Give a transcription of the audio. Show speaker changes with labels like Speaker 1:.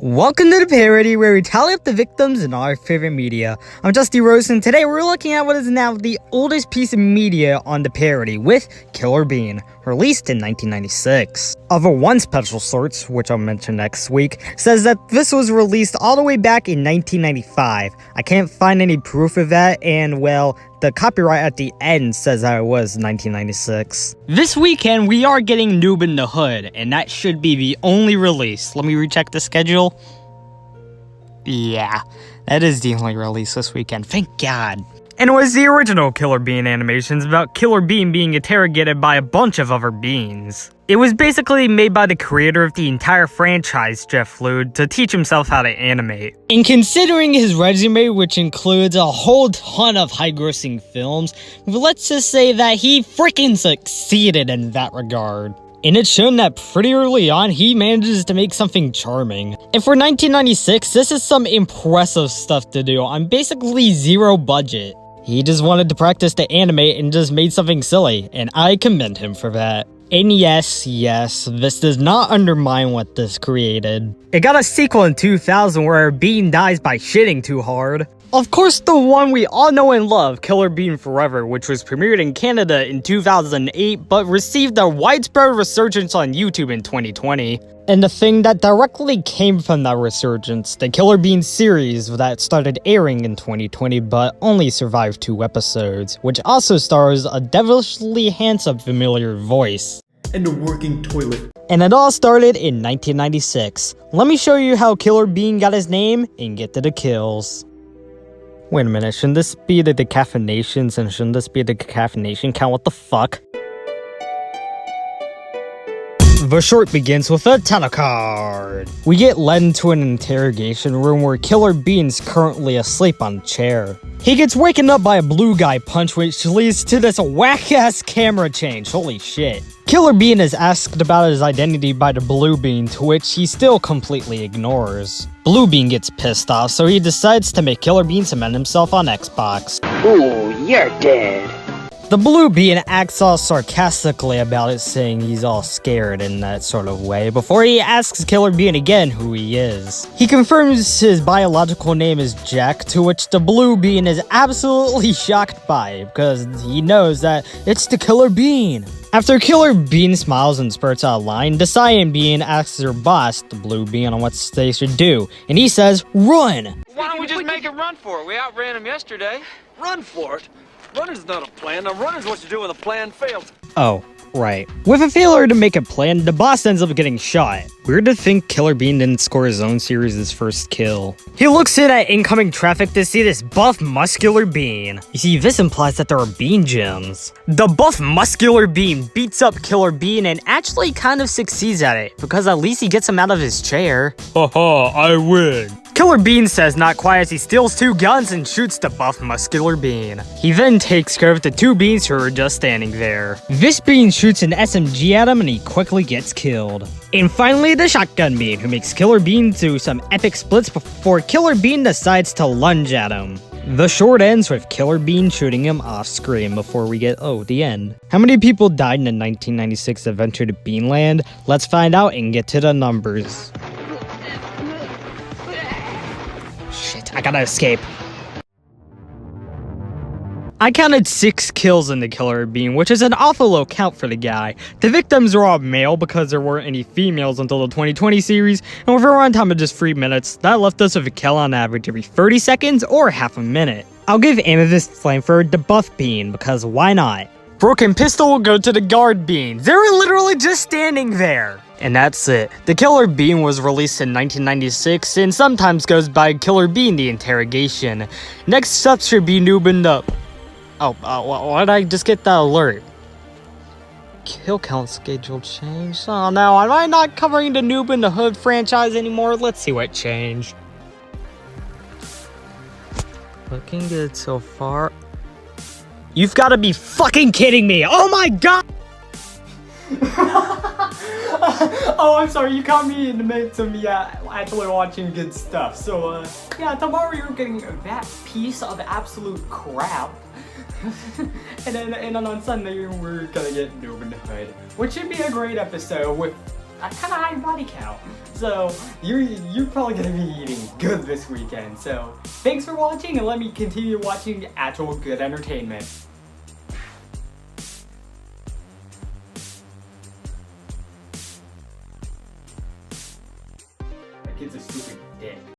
Speaker 1: Welcome to the Parody, where we tally up the victims in our favorite media. I'm Justy Rose, and today we're looking at what is now the oldest piece of media on the Parody, with Killer Bean, released in 1996. Other one special source, which I'll mention next week, says that this was released all the way back in 1995. I can't find any proof of that, and well, the copyright at the end says that it was 1996. This weekend, we are getting Noob in the Hood, and that should be the only release. Let me recheck the schedule. Yeah, that is the only release this weekend. Thank God. And it was the original Killer Bean animations about Killer Bean being interrogated by a bunch of other beans. It was basically made by the creator of the entire franchise, Jeff Lude, to teach himself how to animate. And considering his resume, which includes a whole ton of high-grossing films, let's just say that he freaking succeeded in that regard. And it's shown that pretty early on, he manages to make something charming. And for 1996, this is some impressive stuff to do on basically zero budget. He just wanted to practice to animate and just made something silly, and I commend him for that. And yes, this does not undermine what this created. It got a sequel in 2000 where Bean dies by shitting too hard. Of course, the one we all know and love, Killer Bean Forever, which was premiered in Canada in 2008, but received a widespread resurgence on YouTube in 2020. And the thing that directly came from that resurgence, the Killer Bean series that started airing in 2020 but only survived 2 episodes, which also stars a devilishly handsome familiar voice.
Speaker 2: And a working toilet.
Speaker 1: And it all started in 1996. Let me show you how Killer Bean got his name and get to the kills. Wait a minute, shouldn't this be the decaffinations and shouldn't this be the decaffeination count? What the fuck? The short begins with a title card. We get led into an interrogation room where Killer Bean's currently asleep on a chair. He gets waken up by a blue guy punch, which leads to this whack-ass camera change. Holy shit. Killer Bean is asked about his identity by the Blue Bean, to which he still completely ignores. Blue Bean gets pissed off, so he decides to make Killer Bean cement himself on Xbox.
Speaker 3: Ooh, you're dead.
Speaker 1: The Blue Bean acts all sarcastically about it, saying he's all scared in that sort of way, before he asks Killer Bean again who he is. He confirms his biological name is Jack, to which the Blue Bean is absolutely shocked by, because he knows that it's the Killer Bean. After Killer Bean smiles and spurts out a line, the Cyan Bean asks their boss, the Blue Bean, on what they should do, and he says, run!
Speaker 4: Why don't we just make a run for it? We outran him yesterday.
Speaker 5: Run for it? Running's not a plan. Now, running's what you do when the plan fails.
Speaker 1: Oh, right. With a failure to make a plan, the boss ends up getting shot. Weird to think Killer Bean didn't score his own series' first kill. He looks in at incoming traffic to see this buff, muscular Bean. You see, this implies that there are Bean gems. The buff, muscular Bean beats up Killer Bean and actually kind of succeeds at it, because at least he gets him out of his chair. Haha, I win. Killer Bean says not quite as he steals 2 guns and shoots the buff, muscular Bean. He then takes care of the 2 beans who are just standing there. This Bean shoots an SMG at him and he quickly gets killed. And finally, the shotgun Bean, who makes Killer Bean do some epic splits before Killer Bean decides to lunge at him. The short ends with Killer Bean shooting him off screen before we get, the end. How many people died in the 1996 adventure to Beanland? Let's find out and get to the numbers. Shit, I gotta escape. I counted 6 kills in the Killer Bean, which is an awful low count for the guy. The victims are all male because there weren't any females until the 2020 series, and with a runtime of just 3 minutes, that left us with a kill on average every 30 seconds or half a minute. I'll give Amethyst Flamethrower the buff Bean, because why not? Broken Pistol will go to the guard Bean. They're literally just standing there. And that's it. The Killer Bean was released in 1996 and sometimes goes by Killer Bean the Interrogation. Next up should be Noob in the... why did I just get that alert? Kill count schedule changed? Oh no, am I not covering the Noob in the Hood franchise anymore? Let's see what changed. Looking good so far. You've got to be fucking kidding me! Oh my god! Oh, I'm sorry, you caught me in the midst of me actually watching good stuff. So, yeah, tomorrow you're getting that piece of absolute crap. and then on Sunday we're gonna get Noob in the Hood, which should be a great episode with a kind of high body count. So you're probably gonna be eating good this weekend. So thanks for watching, and let me continue watching actual good entertainment. That kid's a stupid dick.